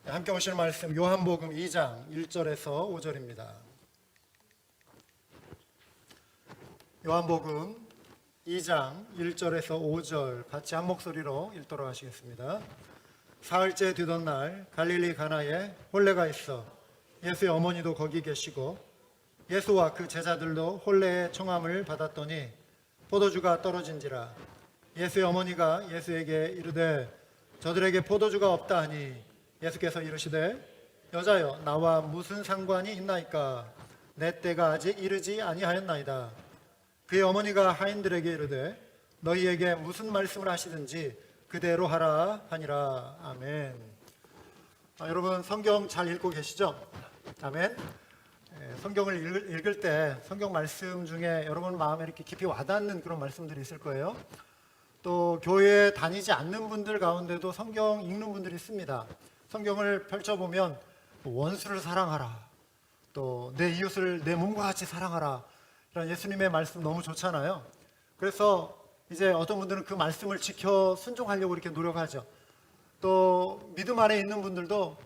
함께 오실 말씀 요한복음 2장 1절에서 5절입니다. 요한복음 2장 1절에서 5절 같이 한 목소리로 읽도록 하시겠습니다. 사흘째 되던 날 갈릴리 가나에 혼례가 있어 예수의 어머니도 거기 계시고 예수와 그 제자들도 혼례의 청함을 받았더니 포도주가 떨어진지라. 예수의 어머니가 예수에게 이르되 저들에게 포도주가 없다 하니 예수께서 이르시되 여자여 나와 무슨 상관이 있나이까? 내 때가 아직 이르지 아니하였나이다. 그의 어머니가 하인들에게 이르되 너희에게 무슨 말씀을 하시든지 그대로 하라 하니라. 아멘. 여러분 성경 잘 읽고 계시죠? 아멘. 성경을 읽을 때 성경 말씀 중에 여러분 마음에 이렇게 깊이 와닿는 그런 말씀들이 있을 거예요. 또 교회에 다니지 않는 분들 가운데도 성경 읽는 분들이 있습니다. 성경을 펼쳐보면 원수를 사랑하라, 또 내 이웃을 내 몸과 같이 사랑하라, 이런 예수님의 말씀 너무 좋잖아요. 그래서 이제 어떤 분들은 그 말씀을 지켜 순종하려고 이렇게 노력하죠. 또 믿음 안에 있는 분들도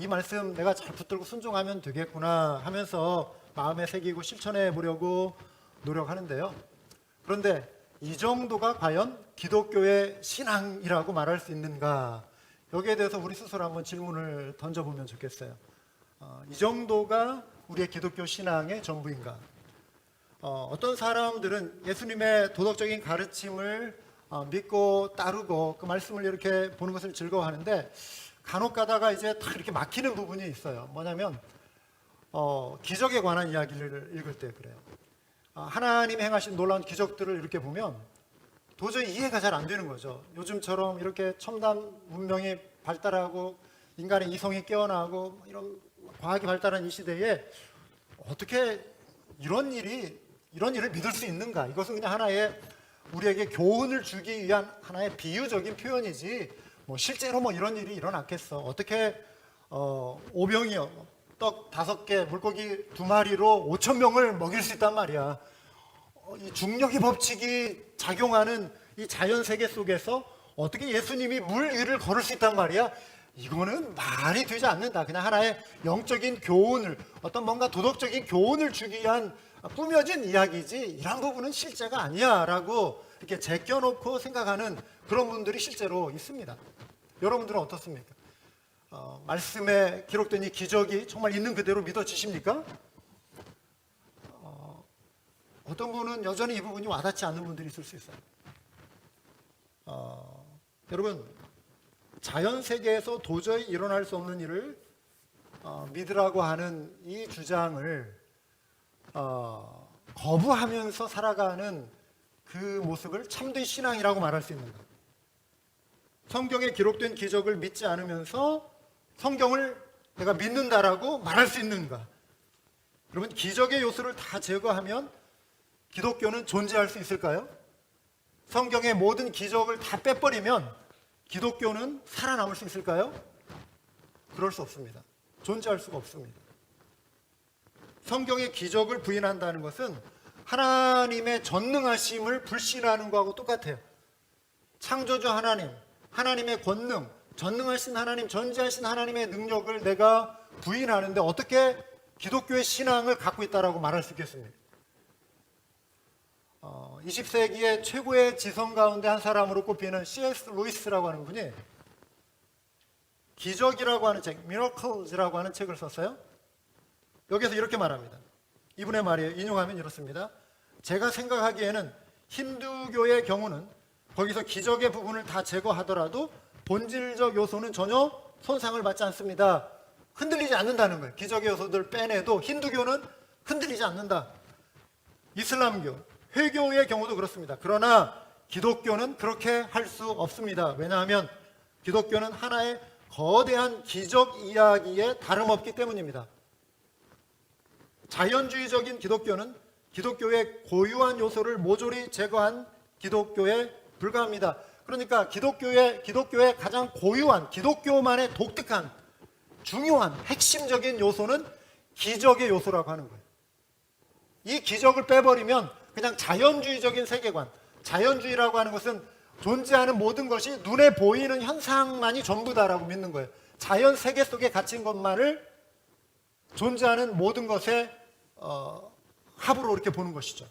이 말씀 내가 잘 붙들고 순종하면 되겠구나 하면서 마음에 새기고 실천해 보려고 노력하는데요. 그런데 이 정도가 과연 기독교의 신앙이라고 말할 수 있는가? 여기에 대해서 우리 스스로 한번 질문을 던져보면 좋겠어요. 이 정도가 우리의 기독교 신앙의 전부인가? 어떤 사람들은 예수님의 도덕적인 가르침을 믿고 따르고 그 말씀을 이렇게 보는 것을 즐거워하는데 간혹 가다가 이제 다 이렇게 막히는 부분이 있어요. 뭐냐면 기적에 관한 이야기를 읽을 때 그래요. 하나님이 행하신 놀라운 기적들을 이렇게 보면 도저히 이해가 잘 안 되는 거죠. 요즘처럼 이렇게 첨단 문명이 발달하고 인간의 이성이 깨어나고 이런 과학이 발달한 이 시대에 어떻게 이런 일을 믿을 수 있는가? 이것은 그냥 하나의 우리에게 교훈을 주기 위한 하나의 비유적인 표현이지 실제로 이런 일이 일어났겠어? 어떻게 오병이어 떡 5개 물고기 2마리로 5,000명을 먹일 수 있단 말이야. 이 중력의 법칙이 작용하는 이 자연 세계 속에서 어떻게 예수님이 물 위를 걸을 수 있단 말이야. 이거는 말이 되지 않는다. 그냥 하나의 영적인 교훈을, 어떤 뭔가 도덕적인 교훈을 주기 위한 꾸며진 이야기지 이런 부분은 실제가 아니야 라고 이렇게 제껴놓고 생각하는 그런 분들이 실제로 있습니다. 여러분들은 어떻습니까? 말씀에 기록된 이 기적이 정말 있는 그대로 믿어지십니까? 어떤 분은 여전히 이 부분이 와닿지 않는 분들이 있을 수 있어요. 여러분, 자연 세계에서 도저히 일어날 수 없는 일을 믿으라고 하는 이 주장을 거부하면서 살아가는 그 모습을 참된 신앙이라고 말할 수 있는가? 성경에 기록된 기적을 믿지 않으면서 성경을 내가 믿는다라고 말할 수 있는가? 그러면 기적의 요소를 다 제거하면 기독교는 존재할 수 있을까요? 성경의 모든 기적을 다 빼버리면 기독교는 살아남을 수 있을까요? 그럴 수 없습니다. 존재할 수가 없습니다. 성경의 기적을 부인한다는 것은 하나님의 전능하심을 불신하는 것하고 똑같아요. 창조주 하나님, 하나님의 권능, 전능하신 하나님, 전지하신 하나님의 능력을 내가 부인하는데 어떻게 기독교의 신앙을 갖고 있다라고 말할 수 있겠습니까? 20세기의 최고의 지성 가운데 한 사람으로 꼽히는 C.S. 루이스라고 하는 분이 기적이라고 하는 책, Miracles라고 하는 책을 썼어요. 여기서 이렇게 말합니다. 이분의 말이에요. 인용하면 이렇습니다. 제가 생각하기에는 힌두교의 경우는 거기서 기적의 부분을 다 제거하더라도 본질적 요소는 전혀 손상을 받지 않습니다. 흔들리지 않는다는 거예요. 기적의 요소들 빼내도 힌두교는 흔들리지 않는다. 이슬람교, 회교의 경우도 그렇습니다. 그러나 기독교는 그렇게 할 수 없습니다. 왜냐하면 기독교는 하나의 거대한 기적 이야기에 다름없기 때문입니다. 자연주의적인 기독교는 기독교의 고유한 요소를 모조리 제거한 기독교에 불과합니다. 그러니까 기독교의 가장 고유한, 기독교만의 독특한 중요한 핵심적인 요소는 기적의 요소라고 하는 거예요. 이 기적을 빼버리면 그냥 자연주의적인 세계관, 자연주의라고 하는 것은 존재하는 모든 것이 눈에 보이는 현상만이 전부다라고 믿는 거예요. 자연 세계 속에 갇힌 것만을 존재하는 모든 것의 합으로 이렇게 보는 것이죠.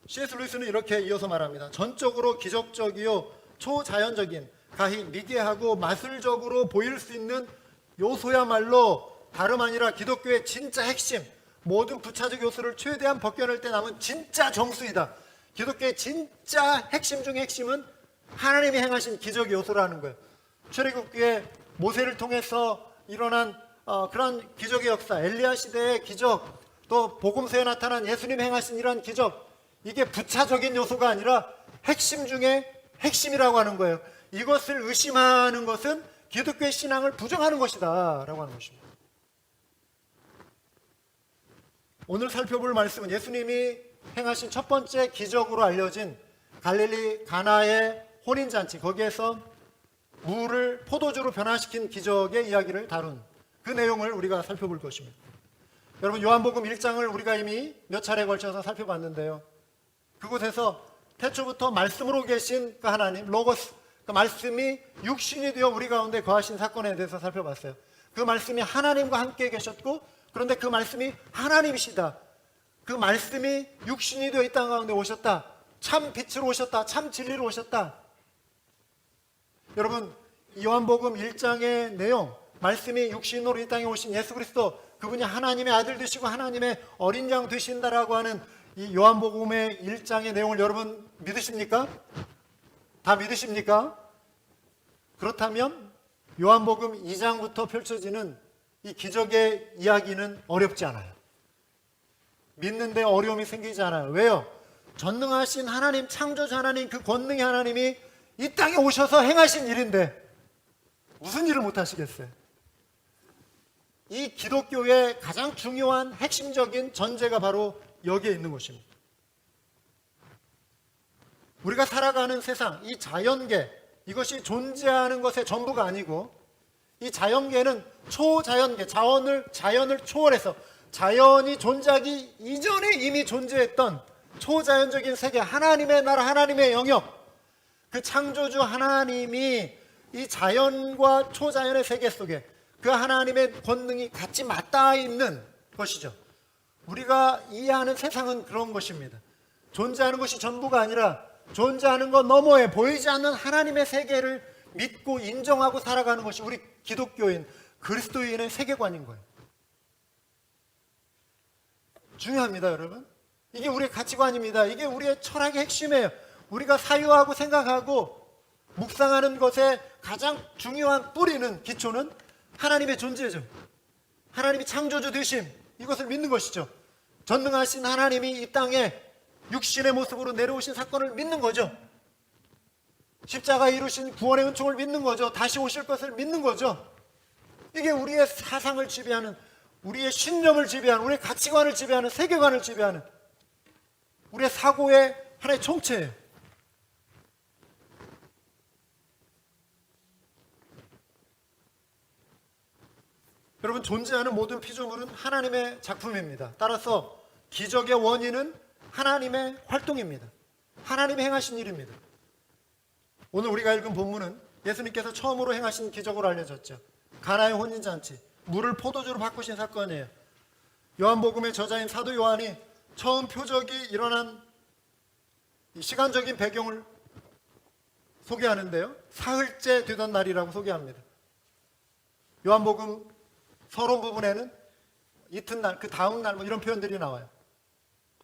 C.S. 루이스는 이렇게 이어서 말합니다. 전적으로 기적적이요 초자연적인 가히 미개하고 마술적으로 보일 수 있는 요소야말로 다름 아니라 기독교의 진짜 핵심, 모든 부차적 요소를 최대한 벗겨낼 때 남은 진짜 정수이다. 기독교의 진짜 핵심 중의 핵심은 하나님이 행하신 기적 요소라는 거예요. 출애굽기에 모세를 통해서 일어난 그런 기적의 역사, 엘리야 시대의 기적, 또 복음서에 나타난 예수님 행하신 이러한 기적, 이게 부차적인 요소가 아니라 핵심 중에 핵심이라고 하는 거예요. 이것을 의심하는 것은 기독교의 신앙을 부정하는 것이다 라고 하는 것입니다. 오늘 살펴볼 말씀은 예수님이 행하신 첫 번째 기적으로 알려진 갈릴리 가나의 혼인잔치, 거기에서 물을 포도주로 변화시킨 기적의 이야기를 다룬 그 내용을 우리가 살펴볼 것입니다. 여러분, 요한복음 1장을 우리가 이미 몇 차례에 걸쳐서 살펴봤는데요, 그곳에서 태초부터 말씀으로 계신 그 하나님, 로고스, 그 말씀이 육신이 되어 우리 가운데 거하신 사건에 대해서 살펴봤어요. 그 말씀이 하나님과 함께 계셨고, 그런데 그 말씀이 하나님이시다. 그 말씀이 육신이 되어 이 땅 가운데 오셨다. 참 빛으로 오셨다. 참 진리로 오셨다. 여러분, 요한복음 1장의 내용, 말씀이 육신으로 이 땅에 오신 예수 그리스도, 그분이 하나님의 아들 되시고 하나님의 어린 양 되신다라고 하는 이 요한복음의 1장의 내용을 여러분 믿으십니까? 다 믿으십니까? 그렇다면 요한복음 2장부터 펼쳐지는 이 기적의 이야기는 어렵지 않아요. 믿는데 어려움이 생기지 않아요. 왜요? 전능하신 하나님, 창조주 하나님, 그 권능의 하나님이 이 땅에 오셔서 행하신 일인데 무슨 일을 못 하시겠어요? 이 기독교의 가장 중요한 핵심적인 전제가 바로 여기에 있는 것입니다. 우리가 살아가는 세상, 이 자연계, 이것이 존재하는 것의 전부가 아니고, 이 자연계는 초자연계, 자연을 초월해서 자연이 존재하기 이전에 이미 존재했던 초자연적인 세계, 하나님의 나라, 하나님의 영역, 그 창조주 하나님이 이 자연과 초자연의 세계 속에 그 하나님의 권능이 같이 맞닿아 있는 것이죠. 우리가 이해하는 세상은 그런 것입니다. 존재하는 것이 전부가 아니라 존재하는 것 너머에 보이지 않는 하나님의 세계를 믿고 인정하고 살아가는 것이 우리 기독교인, 그리스도인의 세계관인 거예요. 중요합니다, 여러분. 이게 우리의 가치관입니다. 이게 우리의 철학의 핵심이에요. 우리가 사유하고 생각하고 묵상하는 것의 가장 중요한 뿌리는, 기초는 하나님의 존재죠. 하나님이 창조주 되심, 이것을 믿는 것이죠. 전능하신 하나님이 이 땅에 육신의 모습으로 내려오신 사건을 믿는 거죠. 십자가에 이루신 구원의 은총을 믿는 거죠. 다시 오실 것을 믿는 거죠. 이게 우리의 사상을 지배하는, 우리의 신념을 지배하는, 우리의 가치관을 지배하는, 세계관을 지배하는 우리의 사고의 하나의 총체예요. 여러분, 존재하는 모든 피조물은 하나님의 작품입니다. 따라서 기적의 원인은 하나님의 활동입니다. 하나님이 행하신 일입니다. 오늘 우리가 읽은 본문은 예수님께서 처음으로 행하신 기적으로 알려졌죠. 가나의 혼인잔치, 물을 포도주로 바꾸신 사건이에요. 요한복음의 저자인 사도 요한이 처음 표적이 일어난 시간적인 배경을 소개하는데요, 사흘째 되던 날이라고 소개합니다. 요한복음 서론 부분에는 이튿날, 그 다음 날 이런 표현들이 나와요.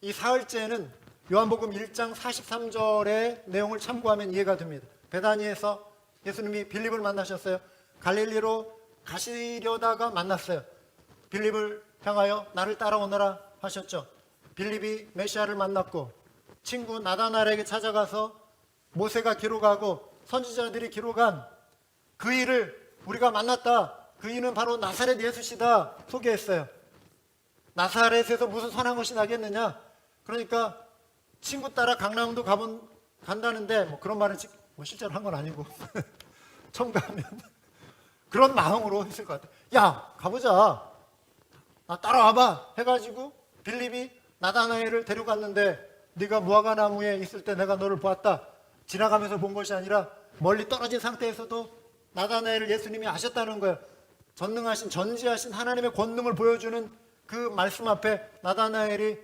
이 사흘째는 요한복음 1장 43절의 내용을 참고하면 이해가 됩니다. 베다니에서 예수님이 빌립을 만나셨어요. 갈릴리로 가시려다가 만났어요. 빌립을 향하여 나를 따라오너라 하셨죠. 빌립이 메시아를 만났고 친구 나다나엘에게 찾아가서 모세가 기록하고 선지자들이 기록한 그 일을 우리가 만났다. 그 이는 바로 나사렛 예수시다 소개했어요. 나사렛에서 무슨 선한 것이 나겠느냐? 그러니까 친구 따라 강남도 간다는데 그런 말은 실제로 한 건 아니고 처음 가면 그런 마음으로 했을 것 같아요. 야, 가보자. 나 따라와봐 해가지고 빌립이 나다나엘을 데려갔는데, 네가 무화과 나무에 있을 때 내가 너를 보았다. 지나가면서 본 것이 아니라 멀리 떨어진 상태에서도 나다나엘을 예수님이 아셨다는 거예요. 전능하신 전지하신 하나님의 권능을 보여주는 그 말씀 앞에 나다나엘이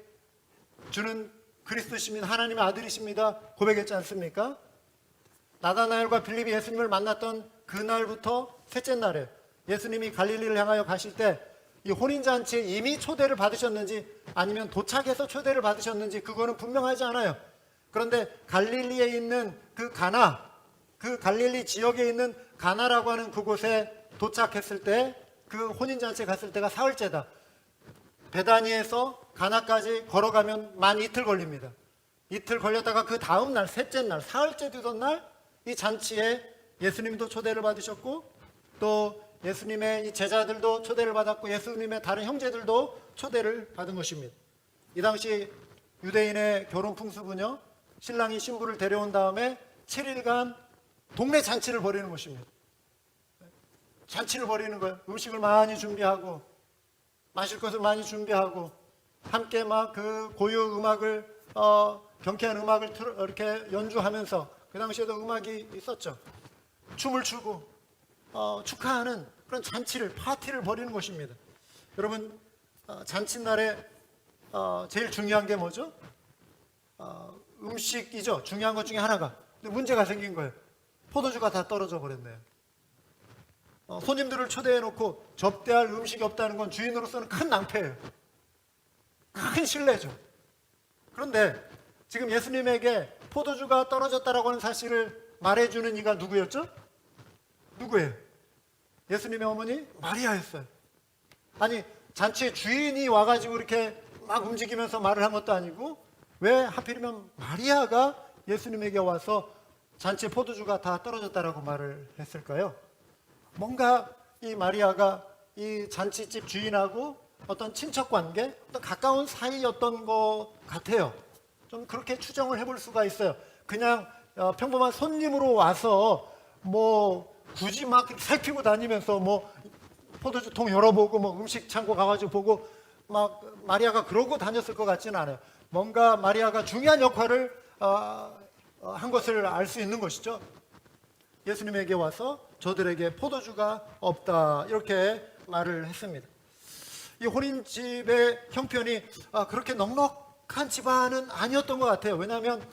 주는 그리스도십니다, 하나님의 아들이십니다 고백했지 않습니까? 나다나엘과 빌립이 예수님을 만났던 그날부터 셋째 날에 예수님이 갈릴리를 향하여 가실 때 이 혼인잔치에 이미 초대를 받으셨는지 아니면 도착해서 초대를 받으셨는지 그거는 분명하지 않아요. 그런데 갈릴리에 있는 그 가나, 그 갈릴리 지역에 있는 가나라고 하는 그곳에 도착했을 때, 그 혼인잔치에 갔을 때가 사흘째다. 베다니에서 가나까지 걸어가면 만 이틀 걸립니다. 이틀 걸렸다가 그 다음 날, 셋째 날, 사흘째 되던 날 이 잔치에 예수님도 초대를 받으셨고 또 예수님의 이 제자들도 초대를 받았고 예수님의 다른 형제들도 초대를 받은 것입니다. 이 당시 유대인의 결혼 풍습은요, 신랑이 신부를 데려온 다음에 7일간 동네 잔치를 벌이는 것입니다. 잔치를 벌이는 거예요. 음식을 많이 준비하고 마실 것을 많이 준비하고 함께 막 그 고유 음악을 경쾌한 음악을 이렇게 연주하면서, 그 당시에도 음악이 있었죠. 춤을 추고 축하하는 그런 잔치를, 파티를 벌이는 것입니다. 여러분, 잔칫날에 제일 중요한 게 뭐죠? 음식이죠. 중요한 것 중에 하나가. 근데 문제가 생긴 거예요. 포도주가 다 떨어져 버렸네요. 손님들을 초대해 놓고 접대할 음식이 없다는 건 주인으로서는 큰 낭패예요. 큰 신뢰죠. 그런데 지금 예수님에게 포도주가 떨어졌다라고 하는 사실을 말해주는 이가 누구였죠? 누구예요? 예수님의 어머니 마리아였어요. 아니, 잔치의 주인이 와가지고 이렇게 막 움직이면서 말을 한 것도 아니고 왜 하필이면 마리아가 예수님에게 와서 잔치의 포도주가 다 떨어졌다라고 말을 했을까요? 뭔가 이 마리아가 이 잔치집 주인하고 어떤 친척 관계, 어떤 가까운 사이였던 것 같아요. 좀 그렇게 추정을 해볼 수가 있어요. 그냥 평범한 손님으로 와서 뭐 굳이 막 살피고 다니면서 뭐 포도주통 열어보고 뭐 음식 창고 가가지고 보고 막 마리아가 그러고 다녔을 것 같지는 않아요. 뭔가 마리아가 중요한 역할을 한 것을 알 수 있는 것이죠. 예수님에게 와서 저들에게 포도주가 없다 이렇게 말을 했습니다. 이 혼인집의 형편이 그렇게 넉넉한 집안은 아니었던 것 같아요. 왜냐하면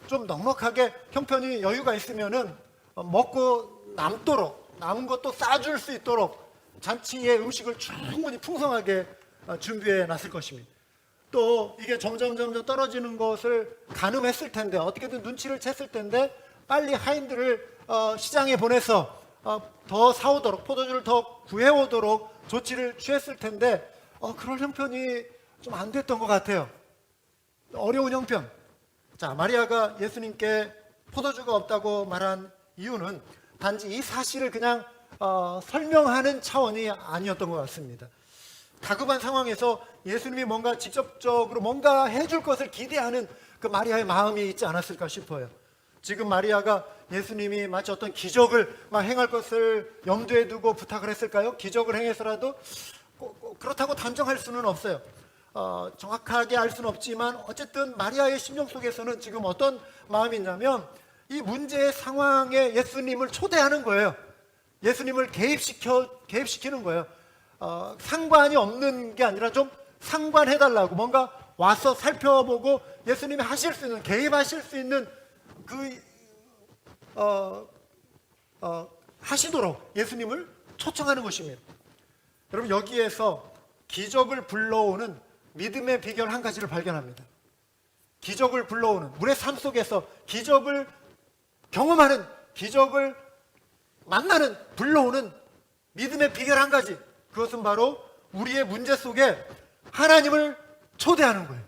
좀 넉넉하게 형편이 여유가 있으면은 먹고 남도록, 남은 것도 싸줄 수 있도록 잔치의 음식을 충분히 풍성하게 준비해 놨을 것입니다. 또 이게 점점 떨어지는 것을 가늠했을 텐데, 어떻게든 눈치를 챘을 텐데 빨리 하인들을 시장에 보내서 더 사오도록, 포도주를 더 구해오도록 조치를 취했을 텐데 그럴 형편이 좀 안 됐던 것 같아요. 어려운 형편. 자, 마리아가 예수님께 포도주가 없다고 말한 이유는 단지 이 사실을 그냥 설명하는 차원이 아니었던 것 같습니다. 다급한 상황에서 예수님이 뭔가 직접적으로 뭔가 해줄 것을 기대하는 그 마리아의 마음이 있지 않았을까 싶어요. 지금 마리아가 예수님이 마치 어떤 기적을 행할 것을 염두에 두고 부탁을 했을까요? 기적을 행해서라도 그렇다고 단정할 수는 없어요. 정확하게 알 수는 없지만 어쨌든 마리아의 심령 속에서는 지금 어떤 마음이 있냐면 이 문제의 상황에 예수님을 초대하는 거예요. 예수님을 개입시키는 거예요. 상관이 없는 게 아니라 좀 상관해달라고, 뭔가 와서 살펴보고 예수님이 하실 수 있는, 개입하실 수 있는 하시도록 예수님을 초청하는 것입니다. 여러분, 여기에서 기적을 불러오는 믿음의 비결 한 가지를 발견합니다. 기적을 불러오는, 우리의 삶 속에서 기적을 경험하는, 기적을 만나는, 불러오는 믿음의 비결 한 가지, 그것은 바로 우리의 문제 속에 하나님을 초대하는 거예요.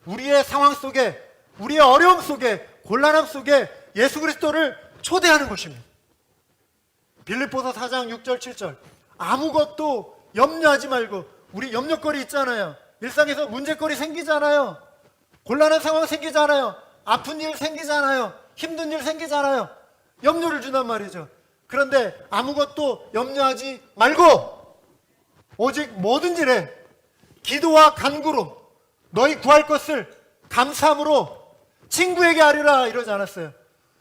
우리의 상황 속에, 우리의 어려움 속에, 곤란함 속에 예수 그리스도를 초대하는 것입니다. 빌립보서 4장 6절 7절, 아무것도 염려하지 말고, 우리 염려거리 있잖아요. 일상에서 문제거리 생기잖아요. 곤란한 상황 생기잖아요. 아픈 일 생기잖아요. 힘든 일 생기잖아요. 염려를 준단 말이죠. 그런데 아무것도 염려하지 말고 오직 모든 일에 기도와 간구로 너희 구할 것을 감사함으로 친구에게 아뢰라 이러지 않았어요.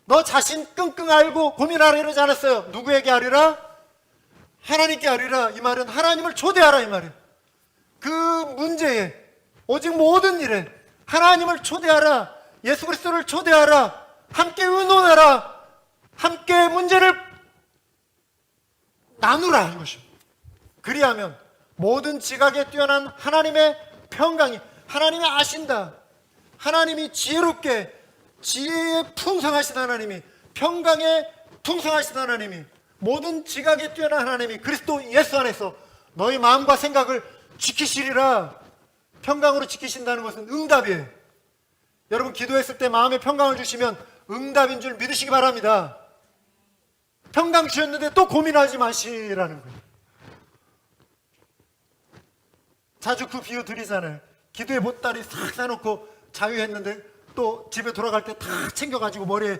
너 자신 끙끙 앓고 고민하라 이러지 않았어요. 누구에게 하리라? 하나님께 하리라. 이 말은 하나님을 초대하라 이 말이에요. 그 문제에, 오직 모든 일에 하나님을 초대하라. 예수 그리스도를 초대하라. 함께 의논하라. 함께 문제를 나누라 이것입니다. 그리하면 모든 지각에 뛰어난 하나님의 평강이, 하나님이 아신다, 하나님이 지혜롭게, 지혜에 풍성하신 하나님이, 평강에 풍성하신 하나님이, 모든 지각에 뛰어난 하나님이 그리스도 예수 안에서 너희 마음과 생각을 지키시리라. 평강으로 지키신다는 것은 응답이에요. 여러분 기도했을 때 마음에 평강을 주시면 응답인 줄 믿으시기 바랍니다. 평강 주셨는데 또 고민하지 마시라는 거예요. 자주 그 비유 드리잖아요. 기도의 보따리 싹 싸놓고 자유했는데 또 집에 돌아갈 때 다 챙겨가지고 머리에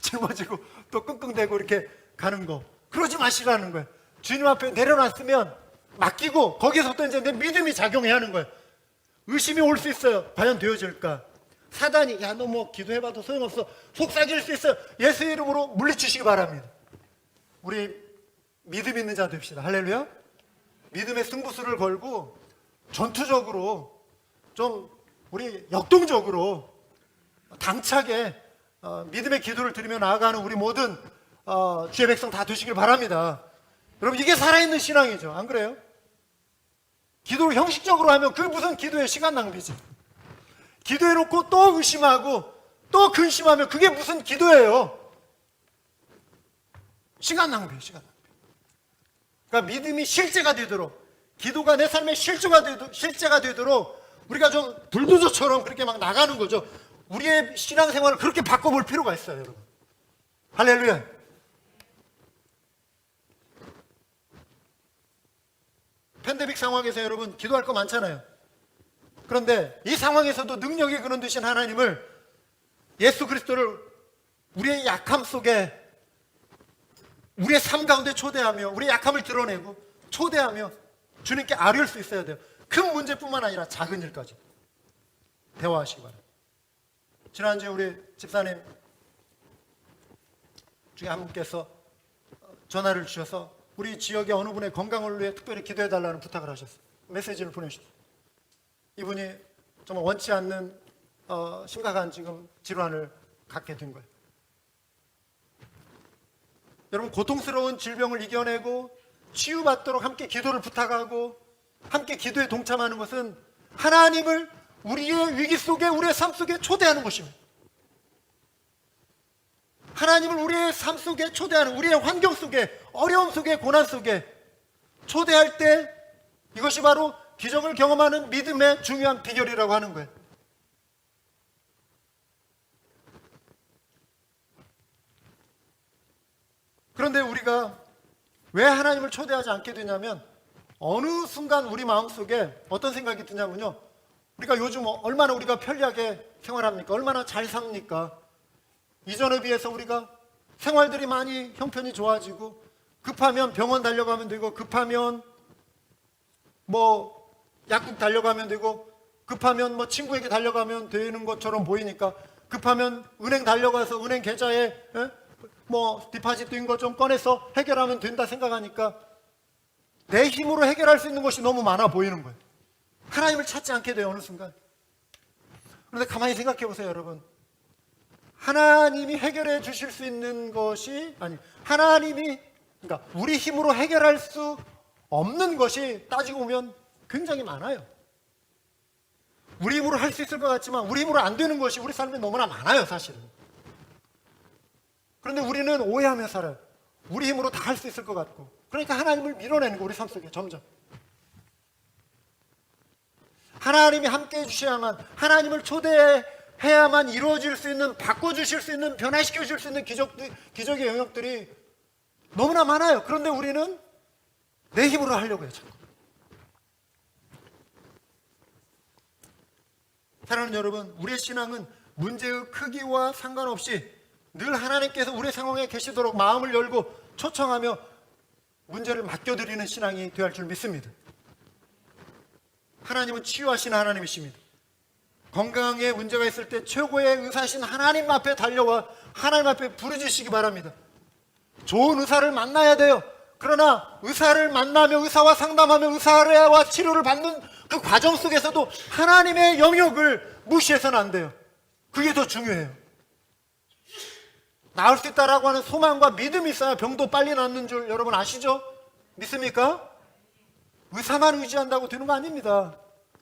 짊어지고 또 끙끙대고 이렇게 가는 거. 그러지 마시라는 거예요. 주님 앞에 내려놨으면 맡기고 거기서부터 이제 내 믿음이 작용해야 하는 거예요. 의심이 올 수 있어요. 과연 되어질까? 사단이 야 너 뭐 기도해봐도 소용없어, 속삭일 수 있어요. 예수의 이름으로 물리치시기 바랍니다. 우리 믿음 있는 자 됩시다. 할렐루야. 믿음의 승부수를 걸고 전투적으로 좀 우리 역동적으로 당차게 믿음의 기도를 드리며 나아가는 우리 모든 주의 백성 다 되시길 바랍니다. 여러분 이게 살아있는 신앙이죠. 안 그래요? 기도를 형식적으로 하면 그게 무슨 기도의 시간 낭비지. 기도해놓고 또 의심하고 또 근심하면 그게 무슨 기도예요. 시간 낭비예요. 시간 낭비. 그러니까 믿음이 실제가 되도록, 기도가 내 삶의 실제가 되도록 우리가 좀 불도저처럼 그렇게 막 나가는 거죠. 우리의 신앙생활을 그렇게 바꿔볼 필요가 있어요. 여러분 할렐루야. 팬데믹 상황에서 여러분 기도할 거 많잖아요. 그런데 이 상황에서도 능력이 그런 되신 하나님을, 예수 그리스도를 우리의 약함 속에, 우리의 삶 가운데 초대하며 우리의 약함을 드러내고 초대하며 주님께 아뢰올 수 있어야 돼요. 큰 문제뿐만 아니라 작은 일까지 대화하시기 바랍니다. 지난주에 우리 집사님 중에 한 분께서 전화를 주셔서 우리 지역의 어느 분의 건강을 위해 특별히 기도해달라는 부탁을 하셨어요. 메시지를 보내주셨어요. 이분이 정말 원치 않는 심각한 지금 질환을 갖게 된 거예요. 여러분 고통스러운 질병을 이겨내고 치유받도록 함께 기도를 부탁하고 함께 기도에 동참하는 것은 하나님을 우리의 위기 속에, 우리의 삶 속에 초대하는 것입니다. 하나님을 우리의 삶 속에 초대하는, 우리의 환경 속에, 어려움 속에, 고난 속에 초대할 때 이것이 바로 기적을 경험하는 믿음의 중요한 비결이라고 하는 거예요. 그런데 우리가 왜 하나님을 초대하지 않게 되냐면, 어느 순간 우리 마음속에 어떤 생각이 드냐면요, 우리가 요즘 얼마나 우리가 편리하게 생활합니까? 얼마나 잘 삽니까? 이전에 비해서 우리가 생활들이 많이 형편이 좋아지고, 급하면 병원 달려가면 되고, 급하면 뭐 약국 달려가면 되고, 급하면 뭐 친구에게 달려가면 되는 것처럼 보이니까, 급하면 은행 달려가서 은행 계좌에 뭐 디파짓 된 거 좀 꺼내서 해결하면 된다 생각하니까 내 힘으로 해결할 수 있는 것이 너무 많아 보이는 거예요. 하나님을 찾지 않게 돼요, 어느 순간. 그런데 가만히 생각해 보세요, 여러분. 하나님이 해결해 주실 수 있는 것이, 하나님이, 그러니까 우리 힘으로 해결할 수 없는 것이 따지고 보면 굉장히 많아요. 우리 힘으로 할 수 있을 것 같지만 우리 힘으로 안 되는 것이 우리 삶에 너무나 많아요, 사실은. 그런데 우리는 오해하며 살아요. 우리 힘으로 다 할 수 있을 것 같고. 그러니까 하나님을 밀어내는 거, 우리 삶 속에 점점. 하나님이 함께 해주셔야만, 하나님을 초대해야만 이루어질 수 있는, 바꿔주실 수 있는, 변화시켜줄 수 있는 기적의 영역들이 너무나 많아요. 그런데 우리는 내 힘으로 하려고 해요, 자꾸. 사랑하는 여러분, 우리의 신앙은 문제의 크기와 상관없이 늘 하나님께서 우리의 상황에 계시도록 마음을 열고 초청하며 문제를 맡겨드리는 신앙이 되어야 할 줄 믿습니다. 하나님은 치유하시는 하나님이십니다. 건강에 문제가 있을 때 최고의 의사신 하나님 앞에 달려와 하나님 앞에 부르짖으시기 바랍니다. 좋은 의사를 만나야 돼요. 그러나 의사를 만나며 의사와 상담하며 의사와 치료를 받는 그 과정 속에서도 하나님의 영역을 무시해서는 안 돼요. 그게 더 중요해요. 나을 수 있다라고 하는 소망과 믿음이 있어야 병도 빨리 낫는 줄 여러분 아시죠? 믿습니까? 의사만 의지한다고 되는 거 아닙니다.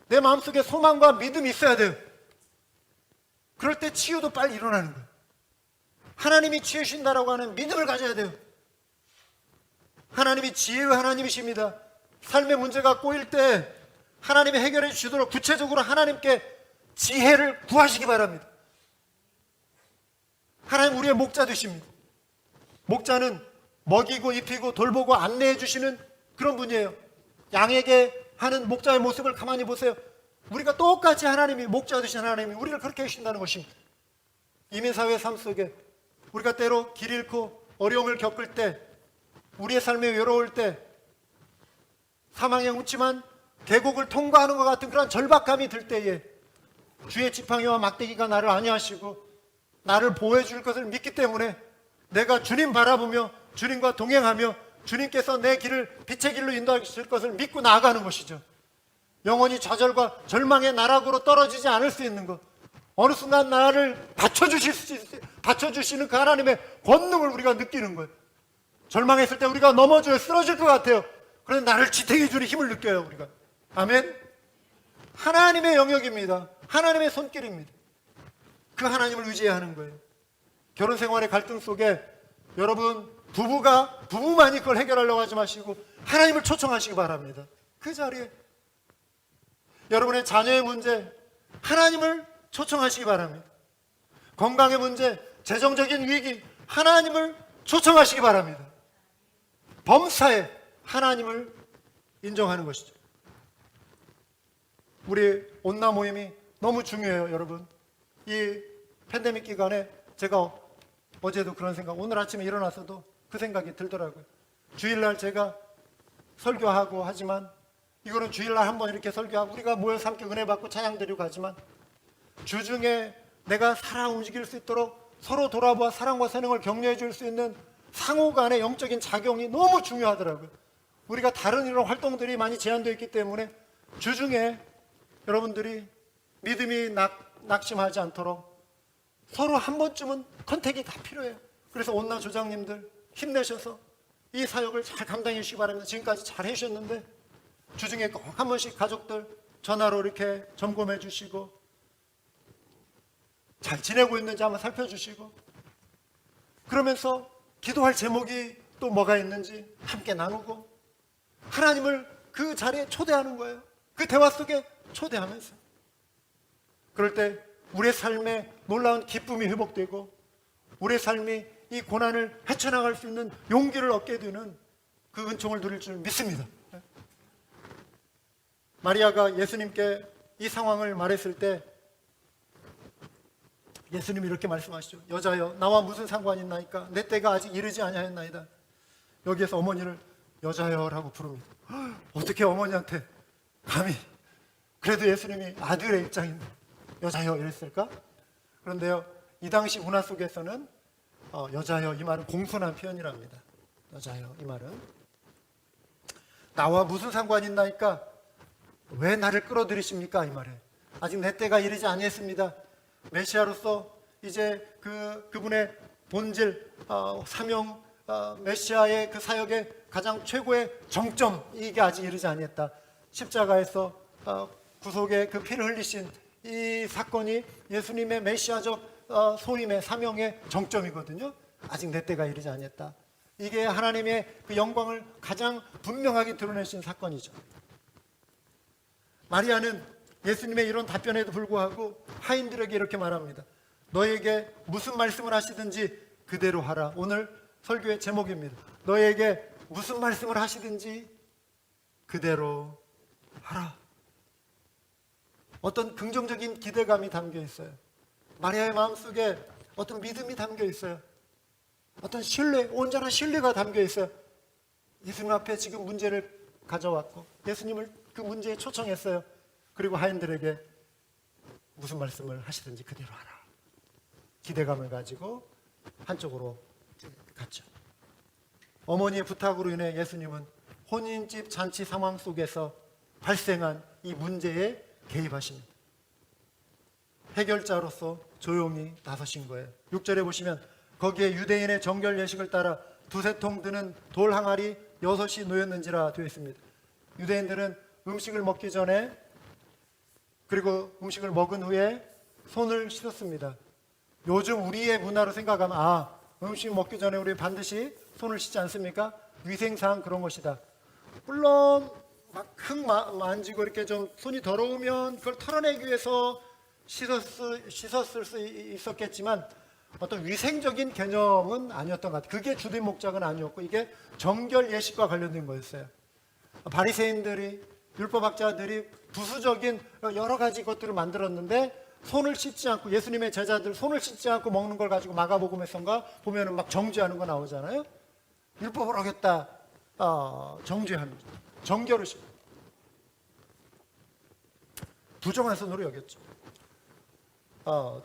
내 마음속에 소망과 믿음이 있어야 돼요. 그럴 때 치유도 빨리 일어나는 거예요. 하나님이 치유신다라고 하는 믿음을 가져야 돼요. 하나님이 지혜의 하나님이십니다. 삶의 문제가 꼬일 때 하나님이 해결해 주시도록 구체적으로 하나님께 지혜를 구하시기 바랍니다. 하나님 우리의 목자 되십니다. 목자는 먹이고 입히고 돌보고 안내해 주시는 그런 분이에요. 양에게 하는 목자의 모습을 가만히 보세요. 우리가 똑같이 하나님이 목자 되신 하나님이 우리를 그렇게 해주신다는 것입니다. 이민사회 삶 속에 우리가 때로 길 잃고 어려움을 겪을 때, 우리의 삶에 외로울 때, 사망의 묻지만 계곡을 통과하는 것 같은 그런 절박감이 들 때에 주의 지팡이와 막대기가 나를 안위하시고 나를 보호해 줄 것을 믿기 때문에 내가 주님 바라보며 주님과 동행하며 주님께서 내 길을 빛의 길로 인도하실 것을 믿고 나아가는 것이죠. 영원히 좌절과 절망의 나락으로 떨어지지 않을 수 있는 것, 어느 순간 나를 받쳐주시는 그 하나님의 권능을 우리가 느끼는 거예요. 절망했을 때 우리가 넘어져요. 쓰러질 것 같아요. 그런데 나를 지탱해 주는 힘을 느껴요. 우리가. 아멘. 하나님의 영역입니다. 하나님의 손길입니다. 그 하나님을 의지해야 하는 거예요. 결혼 생활의 갈등 속에 여러분 부부만이 그걸 해결하려고 하지 마시고 하나님을 초청하시기 바랍니다. 그 자리에 여러분의 자녀의 문제 하나님을 초청하시기 바랍니다. 건강의 문제, 재정적인 위기 하나님을 초청하시기 바랍니다. 범사에 하나님을 인정하는 것이죠. 우리 온나 모임이 너무 중요해요. 여러분, 이 팬데믹 기간에 제가 어제도 그런 생각, 오늘 아침에 일어나서도 그 생각이 들더라고요. 주일날 제가 설교하고 하지만 이거는 주일날 한번 이렇게 설교하고 우리가 모여서 함께 은혜 받고 찬양 드리고 하지만 주중에 내가 살아 움직일 수 있도록 서로 돌아보아 사랑과 선행을 격려해 줄 수 있는 상호 간의 영적인 작용이 너무 중요하더라고요. 우리가 다른 이런 활동들이 많이 제한되어 있기 때문에 주중에 여러분들이 믿음이 낙심하지 않도록 서로 한 번쯤은 컨택이 다 필요해요. 그래서 온나 조장님들 힘내셔서 이 사역을 잘 감당해 주시기 바랍니다. 지금까지 잘 해주셨는데 주중에 꼭 한 번씩 가족들 전화로 이렇게 점검해 주시고 잘 지내고 있는지 한번 살펴주시고 그러면서 기도할 제목이 또 뭐가 있는지 함께 나누고 하나님을 그 자리에 초대하는 거예요. 그 대화 속에 초대하면서 그럴 때 우리의 삶에 놀라운 기쁨이 회복되고 우리의 삶이 이 고난을 헤쳐나갈 수 있는 용기를 얻게 되는 그 은총을 누릴 줄 믿습니다. 마리아가 예수님께 이 상황을 말했을 때 예수님이 이렇게 말씀하시죠. 여자여 나와 무슨 상관이 있나이까 내 때가 아직 이르지 아니하였나이다. 여기에서 어머니를 여자여라고 부릅니다. 어떻게 어머니한테 감히 그래도 예수님이 아들의 입장인데 여자여 이랬을까? 그런데요 이 당시 문화 속에서는 여자여 이 말은 공손한 표현이랍니다. 여자여 이 말은 나와 무슨 상관이 있나이까 왜 나를 끌어들이십니까? 이 말에 아직 내 때가 이르지 아니했습니다. 메시아로서 이제 그분의 본질 사명 메시아의 그 사역의 가장 최고의 정점 이게 아직 이르지 아니했다. 십자가에서 구속의 그 피를 흘리신 이 사건이 예수님의 메시아적 소임의 사명의 정점이거든요. 아직 내 때가 이르지 아니했다. 이게 하나님의 그 영광을 가장 분명하게 드러내신 사건이죠. 마리아는 예수님의 이런 답변에도 불구하고 하인들에게 이렇게 말합니다. 너에게 무슨 말씀을 하시든지 그대로 하라. 오늘 설교의 제목입니다. 너에게 무슨 말씀을 하시든지 그대로 하라. 어떤 긍정적인 기대감이 담겨 있어요. 마리아의 마음속에 어떤 믿음이 담겨 있어요. 어떤 신뢰, 온전한 신뢰가 담겨 있어요. 예수님 앞에 지금 문제를 가져왔고 예수님을 그 문제에 초청했어요. 그리고 하인들에게 무슨 말씀을 하시든지 그대로 하라. 기대감을 가지고 한쪽으로 갔죠. 어머니의 부탁으로 인해 예수님은 혼인집 잔치 상황 속에서 발생한 이 문제에 개입하십니다. 해결자로서 조용히 나서신 거예요. 6절에 보시면 거기에 유대인의 정결 예식을 따라 두세 통 드는 돌 항아리 6이 놓였는지라 되어 있습니다. 유대인들은 음식을 먹기 전에 그리고 음식을 먹은 후에 손을 씻었습니다. 요즘 우리의 문화로 생각하면 음식 먹기 전에 우리 반드시 손을 씻지 않습니까? 위생상 그런 것이다. 물론 막 흙 만지고 이렇게 좀 손이 더러우면 그걸 털어내기 위해서 씻었을 수 있었겠지만 어떤 위생적인 개념은 아니었던 것 같아요. 그게 주된 목적은 아니었고 이게 정결 예식과 관련된 거였어요. 바리새인들이 율법학자들이 부수적인 여러 가지 것들을 만들었는데 손을 씻지 않고 예수님의 제자들 손을 씻지 않고 먹는 걸 가지고 마가복음에선가 보면은 막 정죄하는 거 나오잖아요. 율법을 어겼다 정죄하는 정결을 부정한 선으로 여겼죠.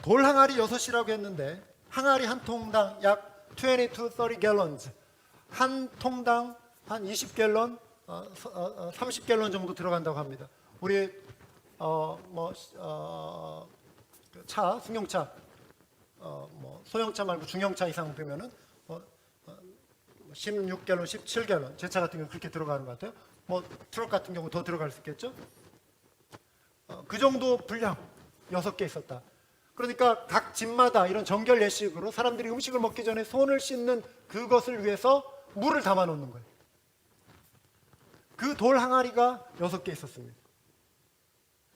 돌 항아리 6이라고 했는데 항아리 한 통당 약 20 to 30 gallons 한 통당 한 20갤런 30갤런 정도 들어간다고 합니다. 우리 차 승용차 소형차 말고 중형차 이상 되면은 16갤런 17갤런 제 차 같은 경우 그렇게 들어가는 것 같아요. 트럭 같은 경우 더 들어갈 수 있겠죠. 그 정도 분량 6개 있었다. 그러니까 각 집마다 이런 정결 예식으로 사람들이 음식을 먹기 전에 손을 씻는 그것을 위해서 물을 담아 놓는 거예요. 그 돌 항아리가 6개 있었습니다.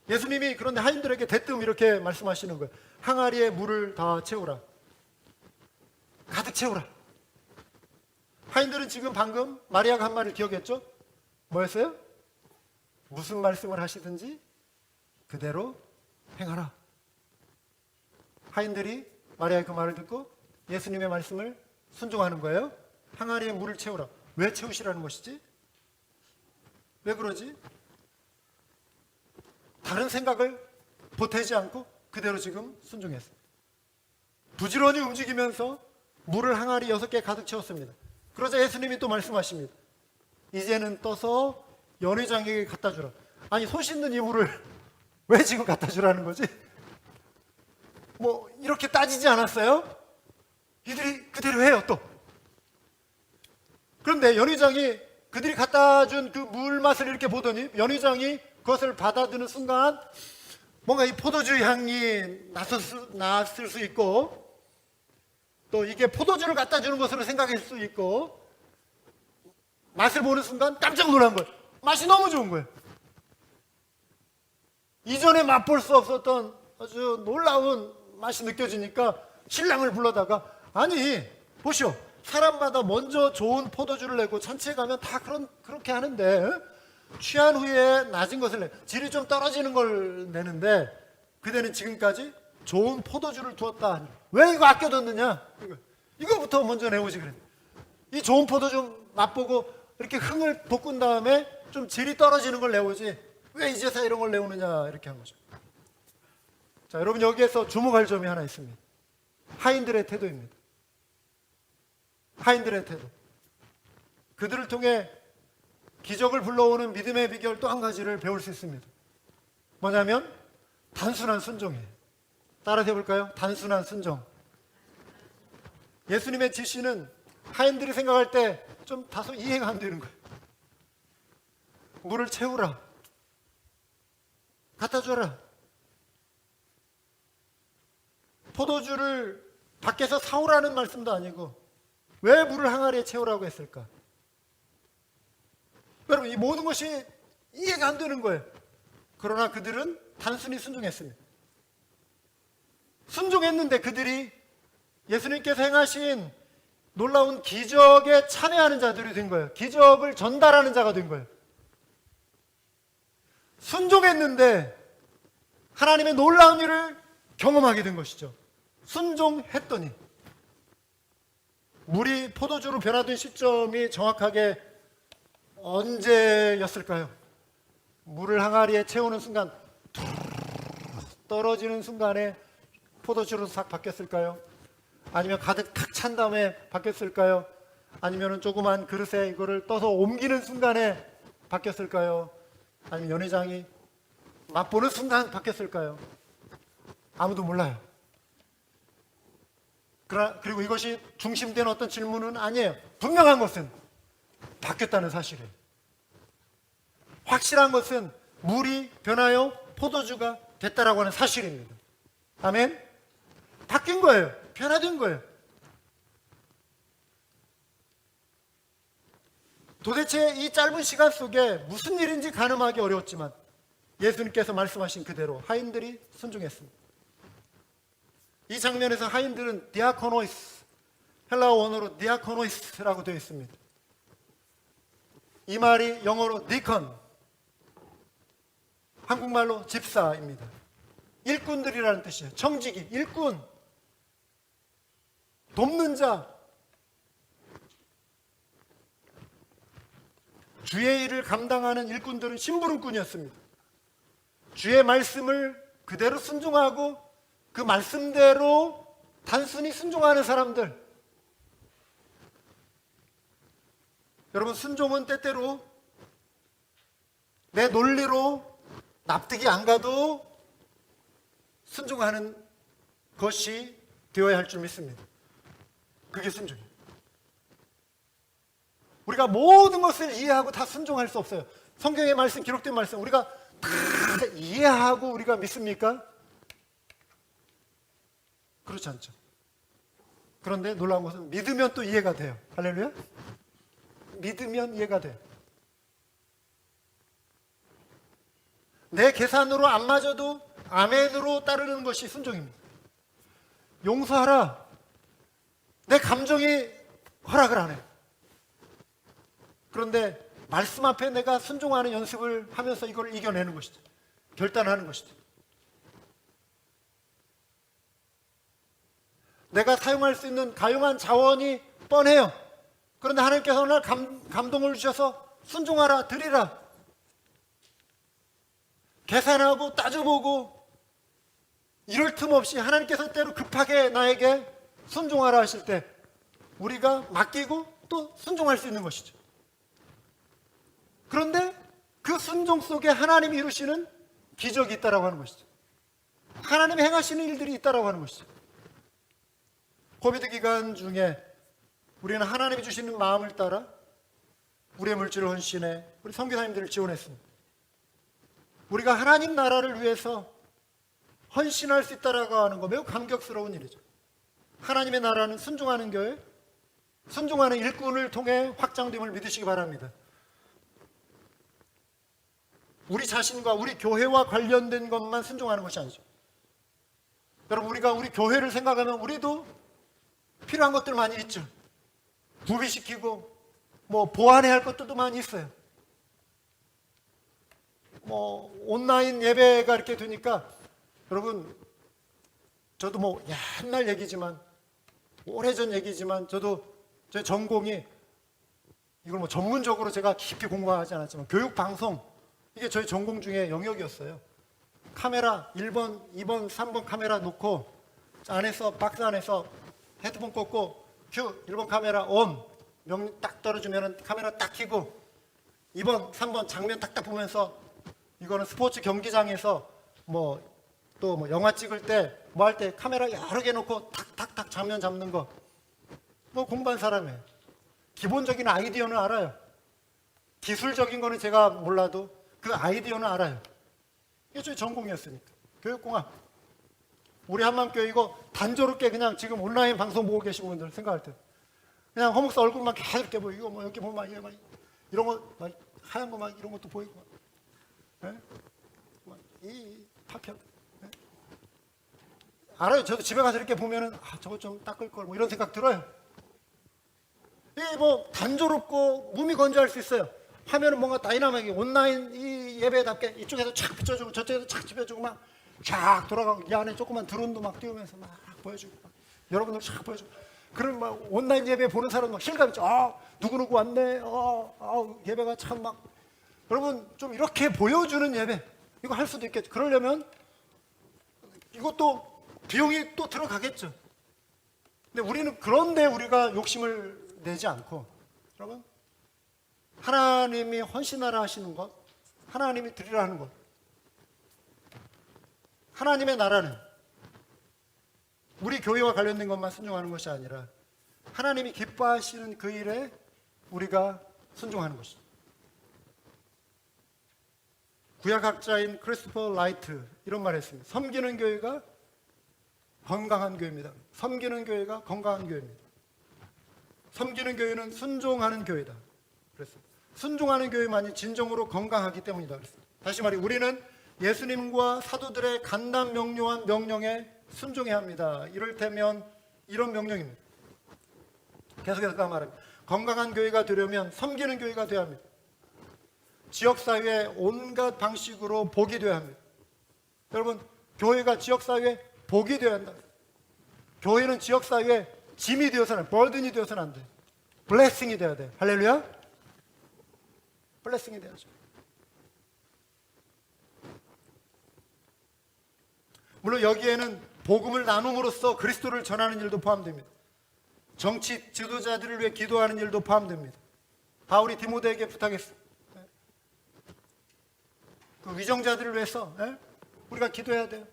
예수님이 그런데 하인들에게 대뜸 이렇게 말씀하시는 거예요. 항아리에 물을 다 채우라. 가득 채우라. 하인들은 지금 방금 마리아가 한 말을 기억했죠? 뭐였어요? 무슨 말씀을 하시든지 그대로 행하라. 하인들이 마리아의 그 말을 듣고 예수님의 말씀을 순종하는 거예요. 항아리에 물을 채우라. 왜 채우시라는 것이지? 왜 그러지? 다른 생각을 보태지 않고 그대로 지금 순종했어요. 부지런히 움직이면서 물을 항아리 6개 가득 채웠습니다. 그러자 예수님이 또 말씀하십니다. 이제는 떠서 연회장에게 갖다 주라. 아니 손 씻는 이 물을 왜 지금 갖다 주라는 거지? 이렇게 따지지 않았어요? 이들이 그대로 해요 또. 그런데 연회장이 그들이 갖다 준 그 물 맛을 이렇게 보더니 연회장이 그것을 받아드는 순간 뭔가 이 포도주 향이 났을 수 있고 또 이게 포도주를 갖다 주는 것으로 생각할 수 있고 맛을 보는 순간 깜짝 놀란 거예요. 맛이 너무 좋은 거예요. 이전에 맛볼 수 없었던 아주 놀라운 맛이 느껴지니까 신랑을 불러다가 아니 보시오 사람마다 먼저 좋은 포도주를 내고 잔치에 가면 다 그렇게 하는데 취한 후에 낮은 것을 내 질이 좀 떨어지는 걸 내는데 그대는 지금까지 좋은 포도주를 두었다. 왜 이거 아껴뒀느냐? 이거부터 먼저 내오지 그래. 이 좋은 포도주 맛보고 이렇게 흥을 돋군 다음에 좀 질이 떨어지는 걸 내오지 왜 이제서 이런 걸 내오느냐 이렇게 한 거죠. 자, 여러분 여기에서 주목할 점이 하나 있습니다. 하인들의 태도입니다. 하인들의 태도. 그들을 통해 기적을 불러오는 믿음의 비결 또 한 가지를 배울 수 있습니다. 뭐냐면 단순한 순종이에요. 따라서 해볼까요? 단순한 순종. 예수님의 지시는 하인들이 생각할 때 좀 다소 이해가 안 되는 거예요. 물을 채우라. 갖다 줘라. 포도주를 밖에서 사오라는 말씀도 아니고 왜 물을 항아리에 채우라고 했을까? 여러분 이 모든 것이 이해가 안 되는 거예요. 그러나 그들은 단순히 순종했습니다. 순종했는데 그들이 예수님께서 행하신 놀라운 기적에 참여하는 자들이 된 거예요. 기적을 전달하는 자가 된 거예요. 순종했는데 하나님의 놀라운 일을 경험하게 된 것이죠. 순종했더니 물이 포도주로 변화된 시점이 정확하게 언제였을까요? 물을 항아리에 채우는 순간 떨어지는 순간에 포도주로 싹 바뀌었을까요? 아니면 가득 탁 찬 다음에 바뀌었을까요? 아니면 조그만 그릇에 이거를 떠서 옮기는 순간에 바뀌었을까요? 아니면 연회장이 맛보는 순간 바뀌었을까요? 아무도 몰라요. 그리고 이것이 중심된 어떤 질문은 아니에요. 분명한 것은 바뀌었다는 사실이에요. 확실한 것은 물이 변하여 포도주가 됐다라고 하는 사실입니다. 아멘? 바뀐 거예요. 변화된 거예요. 도대체 이 짧은 시간 속에 무슨 일인지 가늠하기 어려웠지만 예수님께서 말씀하신 그대로 하인들이 순종했습니다. 이 장면에서 하인들은 디아코노이스, 헬라어 원어로 디아코노이스라고 되어 있습니다. 이 말이 영어로 디컨, 한국말로 집사입니다. 일꾼들이라는 뜻이에요. 청지기, 일꾼, 돕는 자, 주의 일을 감당하는 일꾼들은 심부름꾼이었습니다. 주의 말씀을 그대로 순종하고 그 말씀대로 단순히 순종하는 사람들. 여러분, 순종은 때때로 내 논리로 납득이 안 가도 순종하는 것이 되어야 할 줄 믿습니다. 그게 순종이에요. 우리가 모든 것을 이해하고 다 순종할 수 없어요. 성경의 말씀, 기록된 말씀 우리가 다 이해하고 우리가 믿습니까? 그렇지 않죠. 그런데 놀라운 것은 믿으면 또 이해가 돼요. 할렐루야. 믿으면 이해가 돼요. 내 계산으로 안 맞아도 아멘으로 따르는 것이 순종입니다. 용서하라. 내 감정이 허락을 안 해요. 그런데 말씀 앞에 내가 순종하는 연습을 하면서 이걸 이겨내는 것이죠. 결단하는 것이죠. 내가 사용할 수 있는 가용한 자원이 뻔해요. 그런데 하나님께서 오늘 감동을 주셔서 순종하라, 드리라. 계산하고 따져보고 이럴 틈 없이 하나님께서 때로 급하게 나에게 순종하라 하실 때 우리가 맡기고 또 순종할 수 있는 것이죠. 그런데 그 순종 속에 하나님이 이루시는 기적이 있다라고 하는 것이죠. 하나님이 행하시는 일들이 있다라고 하는 것이죠. 코비드 기간 중에 우리는 하나님이 주시는 마음을 따라 우리의 물질을 헌신해 우리 선교사님들을 지원했습니다. 우리가 하나님 나라를 위해서 헌신할 수 있다라고 하는 거 매우 감격스러운 일이죠. 하나님의 나라는 순종하는 교회, 순종하는 일꾼을 통해 확장됨을 믿으시기 바랍니다. 우리 자신과 우리 교회와 관련된 것만 순종하는 것이 아니죠. 여러분, 우리가 우리 교회를 생각하면 우리도 필요한 것들 많이 있죠. 구비시키고 보완해야 할 것들도 많이 있어요. 온라인 예배가 이렇게 되니까 여러분, 저도 옛날 얘기지만 오래전 얘기지만 저도 제 전공이 이걸 전문적으로 제가 깊이 공부하지 않았지만 교육방송, 이게 저희 전공 중에 영역이었어요. 카메라 1번, 2번, 3번 카메라 놓고 안에서 박스 안에서 헤드폰 꽂고 큐 1번 카메라 온, 명령 딱 떨어지면 카메라 딱 켜고 2번, 3번 장면 딱딱 보면서 이거는 스포츠 경기장에서 또 영화 찍을 때 할 때 카메라 여러 개 놓고 탁탁탁 장면 잡는 거 공부한 사람이에요. 기본적인 아이디어는 알아요. 기술적인 거는 제가 몰라도 그 아이디어는 알아요. 이게 저희 전공이었으니까. 교육공학. 우리 한맘교회 이거 단조롭게 그냥 지금 온라인 방송 보고 계신 분들 생각할 때 그냥 허목사 얼굴만 계속 이렇게 보이고 이렇게 보면 이런 거 하얀 거 이런 것도 보이고 이 파편 알아요. 저도 집에 가서 이렇게 보면은 저거 좀 닦을 걸 이런 생각 들어요. 이 단조롭고 몸이 건조할 수 있어요. 화면은 뭔가 다이나믹하게 온라인 이 예배답게 이쪽에서 촥 비춰주고 저쪽에서 촥 비춰주고 쫙 돌아가고 이 안에 조그만 드론도 띄우면서 보여주고 여러분들 쫙 보여주고 그럼 온라인 예배 보는 사람 실감 있죠. 누구누구 왔네. 예배가 참 여러분 좀 이렇게 보여주는 예배 이거 할 수도 있겠죠. 그러려면 이것도 비용이 또 들어가겠죠. 근데 우리는 그런데 우리가 욕심을 내지 않고, 여러분, 하나님이 헌신하라 하시는 것, 하나님이 드리라 하는 것, 하나님의 나라는 우리 교회와 관련된 것만 순종하는 것이 아니라 하나님이 기뻐하시는 그 일에 우리가 순종하는 것이죠. 구약학자인 크리스토퍼 라이트 이런 말을 했습니다. 섬기는 교회가 건강한 교회입니다. 섬기는 교회가 건강한 교회입니다. 섬기는 교회는 순종하는 교회다. 그랬어요. 순종하는 교회만이 진정으로 건강하기 때문이다. 그랬어요. 다시 말해 우리는 예수님과 사도들의 간단 명료한 명령에 순종해야 합니다. 이를테면 이런 명령입니다. 계속해서 말합니다. 건강한 교회가 되려면 섬기는 교회가 되어야 합니다. 지역사회에 온갖 방식으로 복이 되어야 합니다. 여러분, 교회가 지역사회에 복이 되어야 한다. 교회는 지역사회에 짐이 되어서는 안 돼. 버든이 되어서는 안 돼. 블레싱이 되어야 돼. 할렐루야. 블레싱이 되어야죠. 물론 여기에는 복음을 나눔으로써 그리스도를 전하는 일도 포함됩니다. 정치 지도자들을 위해 기도하는 일도 포함됩니다. 바울이 디모데에게 부탁했어요. 그 위정자들을 위해서 우리가 기도해야 돼요.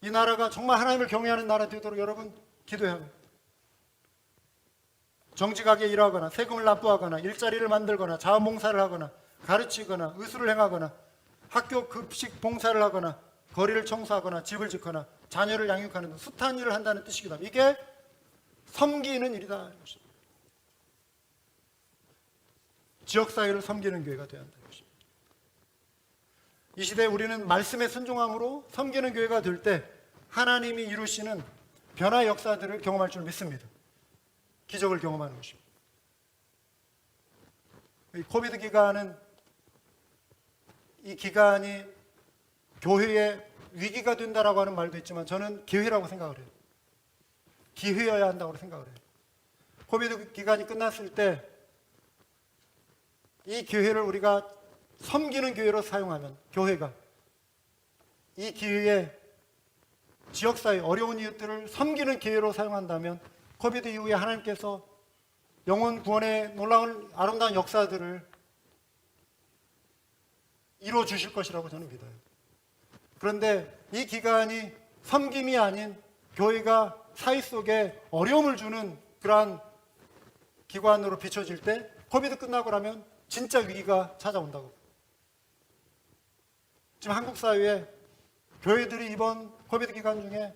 이 나라가 정말 하나님을 경외하는 나라 되도록 여러분 기도해야 합니다. 정직하게 일하거나 세금을 납부하거나 일자리를 만들거나 자원봉사를 하거나 가르치거나 의술을 행하거나 학교 급식 봉사를 하거나 거리를 청소하거나 집을 짓거나 자녀를 양육하는 등 숱한 일을 한다는 뜻이기도 합니다. 이게 섬기는 일이다. 지역사회를 섬기는 교회가 되어야 한다는 것입니다. 이 시대에 우리는 말씀에 순종함으로 섬기는 교회가 될 때 하나님이 이루시는 변화 역사들을 경험할 줄 믿습니다. 기적을 경험하는 것입니다. 이 코비드 기간은 이 기간이 교회의 위기가 된다라고 하는 말도 있지만 저는 기회라고 생각을 해요. 기회여야 한다고 생각을 해요. 코비드 기간이 끝났을 때 이 기회를 우리가 섬기는 교회로 사용하면 교회가 이 기회에 지역사회 어려운 이웃들을 섬기는 기회로 사용한다면 코비드 이후에 하나님께서 영혼 구원의 놀라운 아름다운 역사들을 이루어 주실 것이라고 저는 믿어요. 그런데 이 기간이 섬김이 아닌 교회가 사회 속에 어려움을 주는 그러한 기관으로 비춰질 때 코비드 끝나고 나면 진짜 위기가 찾아온다고. 지금 한국 사회에 교회들이 이번 코비드 기간 중에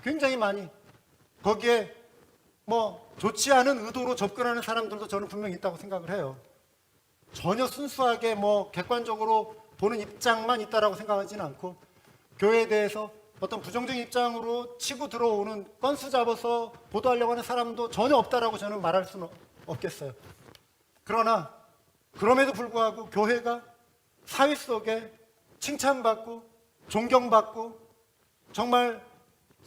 굉장히 많이 거기에 좋지 않은 의도로 접근하는 사람들도 저는 분명히 있다고 생각을 해요. 전혀 순수하게 객관적으로 보는 입장만 있다라고 생각하지는 않고 교회에 대해서 어떤 부정적인 입장으로 치고 들어오는 건수 잡아서 보도하려고 하는 사람도 전혀 없다라고 저는 말할 수는 없겠어요. 그러나 그럼에도 불구하고 교회가 사회 속에 칭찬받고 존경받고 정말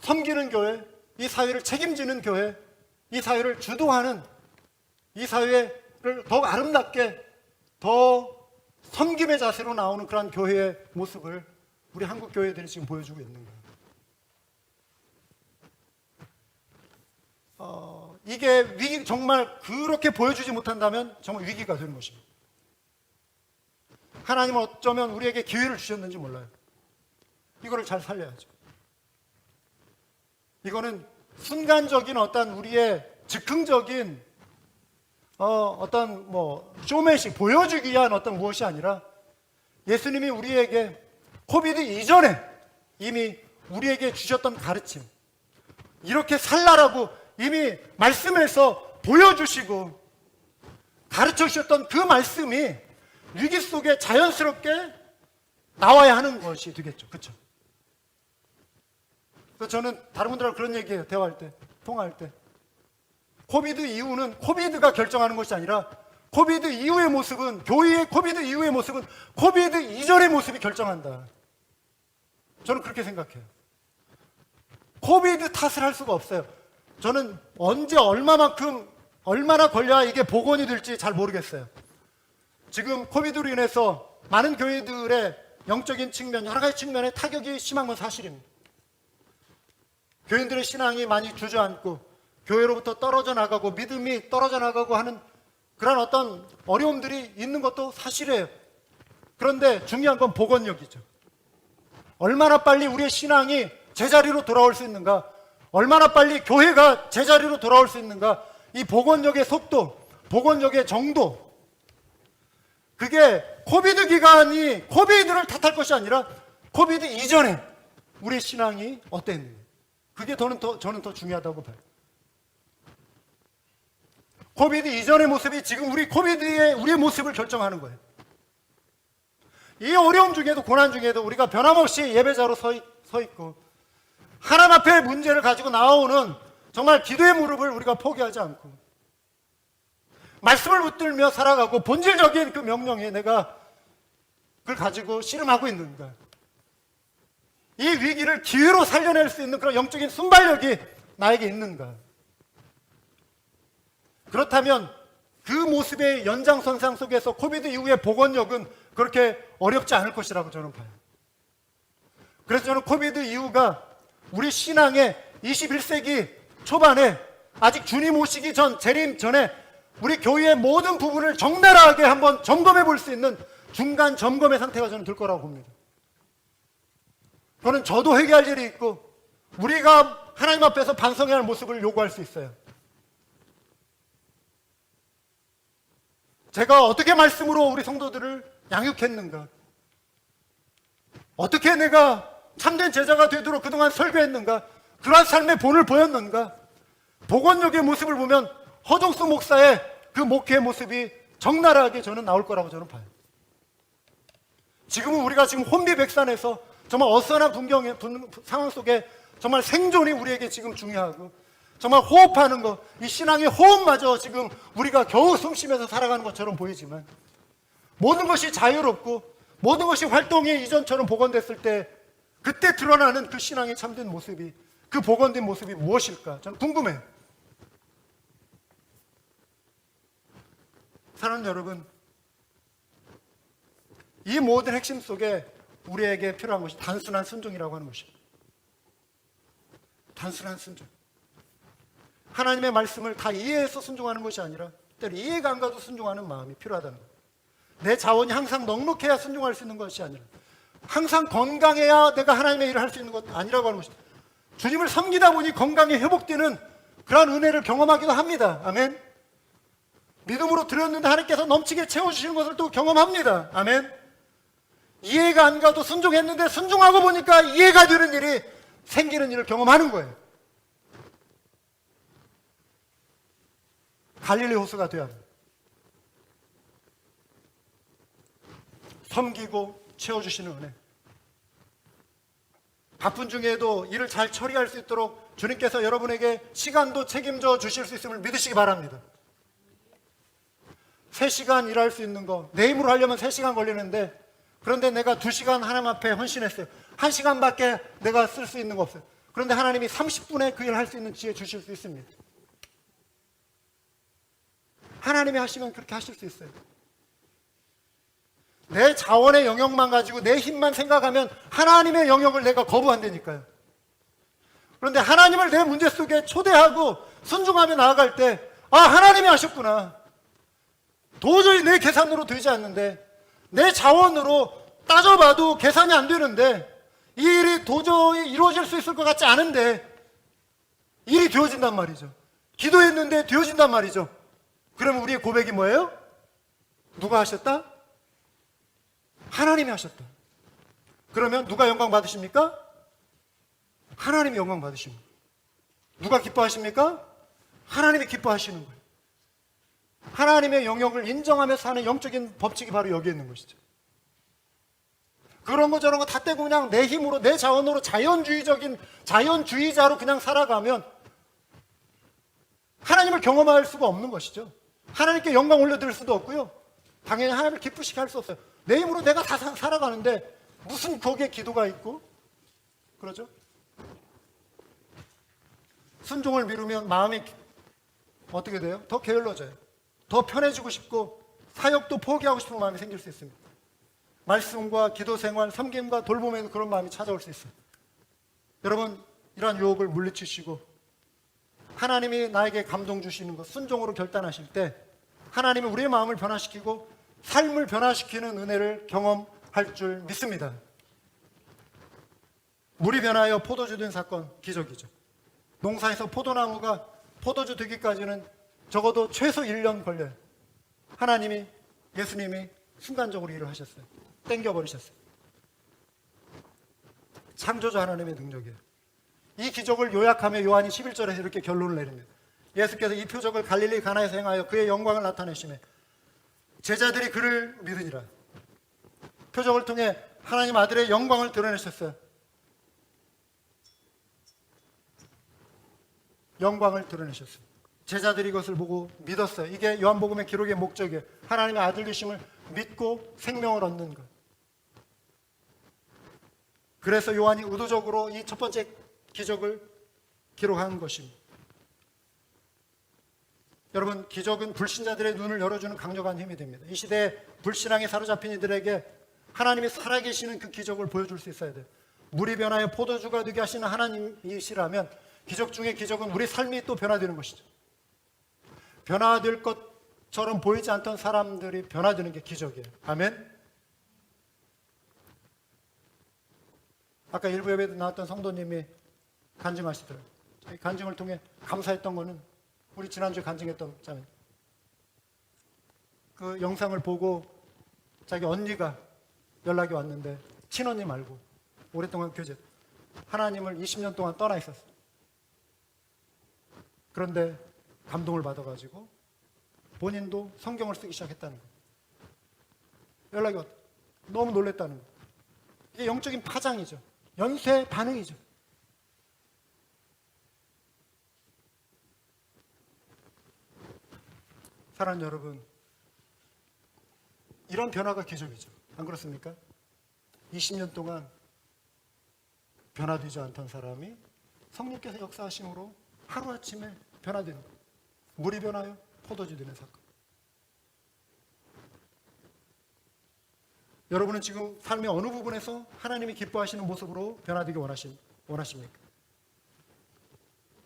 섬기는 교회, 이 사회를 책임지는 교회, 이 사회를 주도하는 이 사회를 더욱 아름답게 더 섬김의 자세로 나오는 그런 교회의 모습을 우리 한국 교회들이 지금 보여주고 있는 거예요. 이게 위기 정말 그렇게 보여주지 못한다면 정말 위기가 되는 것입니다. 하나님은 어쩌면 우리에게 기회를 주셨는지 몰라요. 이거를 잘 살려야죠. 이거는 순간적인 어떤 우리의 즉흥적인 어떤 쇼맨식 보여주기 위한 어떤 무엇이 아니라 예수님이 우리에게 코비드 이전에 이미 우리에게 주셨던 가르침, 이렇게 살라라고 이미 말씀에서 보여주시고 가르쳐 주셨던 그 말씀이 위기 속에 자연스럽게 나와야 하는 것이 되겠죠. 그렇죠? 그래서 저는 다른 분들하고 그런 얘기해요. 대화할 때, 통화할 때. 코비드 이후는 코비드가 결정하는 것이 아니라 코비드 이후의 모습은, 교회의 코비드 이후의 모습은 코비드 이전의 모습이 결정한다. 저는 그렇게 생각해요. 코비드 탓을 할 수가 없어요. 저는 언제 얼마나 걸려야 이게 복원이 될지 잘 모르겠어요. 지금 코비드로 인해서 많은 교회들의 영적인 측면, 여러 가지 측면에 타격이 심한 건 사실입니다. 교인들의 신앙이 많이 주저앉고 교회로부터 떨어져 나가고 믿음이 떨어져 나가고 하는 그런 어떤 어려움들이 있는 것도 사실이에요. 그런데 중요한 건 복원력이죠. 얼마나 빨리 우리의 신앙이 제자리로 돌아올 수 있는가, 얼마나 빨리 교회가 제자리로 돌아올 수 있는가, 이 복원력의 속도, 복원력의 정도, 그게 코비드 기간이 코비드를 탓할 것이 아니라 코비드 이전에 우리의 신앙이 어땠는가, 그게 저는 더 중요하다고 봐요. 코비드 이전의 모습이 지금 우리 코비드의 우리의 모습을 결정하는 거예요. 이 어려움 중에도, 고난 중에도 우리가 변함없이 예배자로 서 있고 하나님 앞에 문제를 가지고 나오는 정말 기도의 무릎을 우리가 포기하지 않고 말씀을 붙들며 살아가고 본질적인 그 명령에 내가 그걸 가지고 씨름하고 있는가, 이 위기를 기회로 살려낼 수 있는 그런 영적인 순발력이 나에게 있는가. 그렇다면 그 모습의 연장선상 속에서 코비드 이후의 복원력은 그렇게 어렵지 않을 것이라고 저는 봐요. 그래서 저는 코비드 이후가 우리 신앙의 21세기 초반에 아직 주님 오시기 전, 재림 전에 우리 교회의 모든 부분을 적나라하게 한번 점검해 볼 수 있는 중간 점검의 상태가 저는 될 거라고 봅니다. 그거는 저도 회개할 일이 있고 우리가 하나님 앞에서 반성해야 할 모습을 요구할 수 있어요. 제가 어떻게 말씀으로 우리 성도들을 양육했는가, 어떻게 내가 참된 제자가 되도록 그동안 설교했는가, 그러한 삶의 본을 보였는가. 복원력의 모습을 보면 허종수 목사의 그 목회의 모습이 적나라하게 저는 나올 거라고 저는 봐요. 지금은 우리가 지금 혼비백산에서 정말 어수선한 상황 속에 정말 생존이 우리에게 지금 중요하고 정말 호흡하는 것, 이 신앙의 호흡마저 지금 우리가 겨우 숨쉬면서 살아가는 것처럼 보이지만 모든 것이 자유롭고 모든 것이 활동이 이전처럼 복원됐을 때 그때 드러나는 그 신앙의 참된 모습이, 그 복원된 모습이 무엇일까? 저는 궁금해요. 사랑하는 여러분, 이 모든 핵심 속에 우리에게 필요한 것이 단순한 순종이라고 하는 것입니다. 단순한 순종. 하나님의 말씀을 다 이해해서 순종하는 것이 아니라 때로 이해가 안 가도 순종하는 마음이 필요하다는 거예요. 내 자원이 항상 넉넉해야 순종할 수 있는 것이 아니라 항상 건강해야 내가 하나님의 일을 할 수 있는 것 아니라고 하는 것입니다. 주님을 섬기다 보니 건강이 회복되는 그러한 은혜를 경험하기도 합니다. 아멘. 믿음으로 드렸는데 하나님께서 넘치게 채워주시는 것을 또 경험합니다. 아멘. 이해가 안 가도 순종했는데 순종하고 보니까 이해가 되는 일이 생기는 일을 경험하는 거예요. 갈릴리 호수가 되어야 합니다. 섬기고 채워주시는 은혜. 바쁜 중에도 일을 잘 처리할 수 있도록 주님께서 여러분에게 시간도 책임져 주실 수 있음을 믿으시기 바랍니다. 3시간 일할 수 있는 거, 내 힘으로 하려면 3시간 걸리는데 그런데 내가 2시간 하나님 앞에 헌신했어요. 1시간밖에 내가 쓸 수 있는 거 없어요. 그런데 하나님이 30분에 그 일을 할 수 있는 지혜 주실 수 있습니다. 하나님이 하시면 그렇게 하실 수 있어요. 내 자원의 영역만 가지고 내 힘만 생각하면 하나님의 영역을 내가 거부한다니까요. 그런데 하나님을 내 문제 속에 초대하고 순종하며 나아갈 때, 아, 하나님이 하셨구나. 도저히 내 계산으로 되지 않는데, 내 자원으로 따져봐도 계산이 안 되는데, 이 일이 도저히 이루어질 수 있을 것 같지 않은데 일이 되어진단 말이죠. 기도했는데 되어진단 말이죠. 그러면 우리의 고백이 뭐예요? 누가 하셨다? 하나님이 하셨다. 그러면 누가 영광 받으십니까? 하나님이 영광 받으십니다. 누가 기뻐하십니까? 하나님이 기뻐하시는 거예요. 하나님의 영역을 인정하며 사는 영적인 법칙이 바로 여기에 있는 것이죠. 그런 거 저런 거 다 떼고 그냥 내 힘으로, 내 자원으로 자연주의자로 그냥 살아가면 하나님을 경험할 수가 없는 것이죠. 하나님께 영광 올려드릴 수도 없고요. 당연히 하나님을 기쁘시게 할 수 없어요. 내 힘으로 내가 다 살아가는데 무슨 거기에 기도가 있고 그러죠? 순종을 미루면 마음이 어떻게 돼요? 더 게을러져요. 더 편해지고 싶고 사역도 포기하고 싶은 마음이 생길 수 있습니다. 말씀과 기도 생활, 섬김과 돌봄에도 그런 마음이 찾아올 수 있어요. 여러분, 이러한 유혹을 물리치시고 하나님이 나에게 감동 주시는 것 순종으로 결단하실 때 하나님이 우리의 마음을 변화시키고 삶을 변화시키는 은혜를 경험할 줄 믿습니다. 물이 변하여 포도주 된 사건, 기적이죠. 농사에서 포도나무가 포도주 되기까지는 적어도 최소 1년 걸려요. 하나님이, 예수님이 순간적으로 일을 하셨어요. 땡겨버리셨어요. 창조주 하나님의 능력이에요. 이 기적을 요약하며 요한이 11절에서 이렇게 결론을 내립니다. 예수께서 이 표적을 갈릴리 가나에서 행하여 그의 영광을 나타내시매 제자들이 그를 믿으니라. 표적을 통해 하나님 아들의 영광을 드러내셨어요. 영광을 드러내셨어요. 제자들이 이것을 보고 믿었어요. 이게 요한복음의 기록의 목적이에요. 하나님의 아들 되심을 믿고 생명을 얻는 것. 그래서 요한이 의도적으로 이 첫 번째 기적을 기록한 것입니다. 여러분, 기적은 불신자들의 눈을 열어주는 강력한 힘이 됩니다. 이 시대에 불신앙에 사로잡힌 이들에게 하나님이 살아계시는 그 기적을 보여줄 수 있어야 돼요. 물이 변하여 포도주가 되게 하시는 하나님이시라면 기적 중에 기적은 우리 삶이 또 변화되는 것이죠. 변화될 것처럼 보이지 않던 사람들이 변화되는 게 기적이에요. 아멘. 아까 일부 예배에 나왔던 성도님이 간증하시더라고요. 저희 간증을 통해 감사했던 거는 우리 지난주에 간증했던 자매, 그 영상을 보고 자기 언니가 연락이 왔는데 친언니 말고 오랫동안 교제, 하나님을 20년 동안 떠나 있었어요. 그런데 감동을 받아가지고 본인도 성경을 쓰기 시작했다는 거예요. 연락이 왔다. 너무 놀랬다는 거예요. 이게 영적인 파장이죠. 연쇄 반응이죠. 사랑하는 여러분, 이런 변화가 기적이죠. 안 그렇습니까? 20년 동안 변화되지 않던 사람이 성령께서 역사하심으로 하루아침에 변화되는 거예요. 물이 변하여 포도주 되는 사건. 여러분은 지금 삶의 어느 부분에서 하나님이 기뻐하시는 모습으로 변화되기 원하십니까?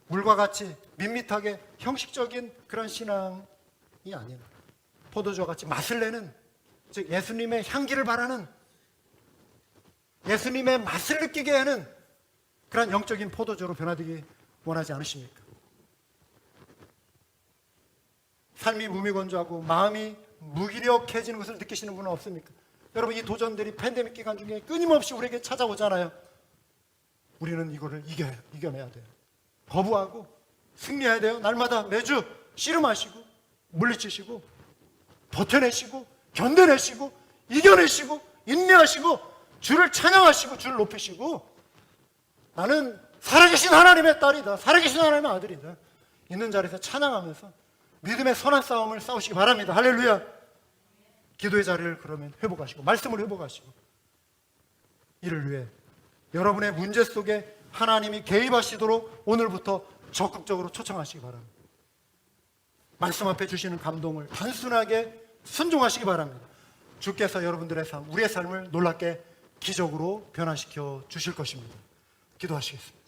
물과 같이 밋밋하게 형식적인 그런 신앙이 아니라 포도주와 같이 맛을 내는, 즉 예수님의 향기를 바라는, 예수님의 맛을 느끼게 하는 그런 영적인 포도주로 변화되기 원하지 않으십니까? 삶이 무미건조하고 마음이 무기력해지는 것을 느끼시는 분은 없습니까? 여러분, 이 도전들이 팬데믹 기간 중에 끊임없이 우리에게 찾아오잖아요. 우리는 이거를 이겨내야 돼요. 거부하고 승리해야 돼요. 날마다 매주 씨름하시고 물리치시고 버텨내시고 견뎌내시고 이겨내시고 인내하시고 주를 찬양하시고 주를 높이시고, 나는 살아계신 하나님의 딸이다, 살아계신 하나님의 아들이다, 있는 자리에서 찬양하면서 믿음의 선한 싸움을 싸우시기 바랍니다. 할렐루야. 기도의 자리를 그러면 회복하시고 말씀을 회복하시고 이를 위해 여러분의 문제 속에 하나님이 개입하시도록 오늘부터 적극적으로 초청하시기 바랍니다. 말씀 앞에 주시는 감동을 단순하게 순종하시기 바랍니다. 주께서 여러분들의 삶, 우리의 삶을 놀랍게 기적으로 변화시켜 주실 것입니다. 기도하시겠습니다.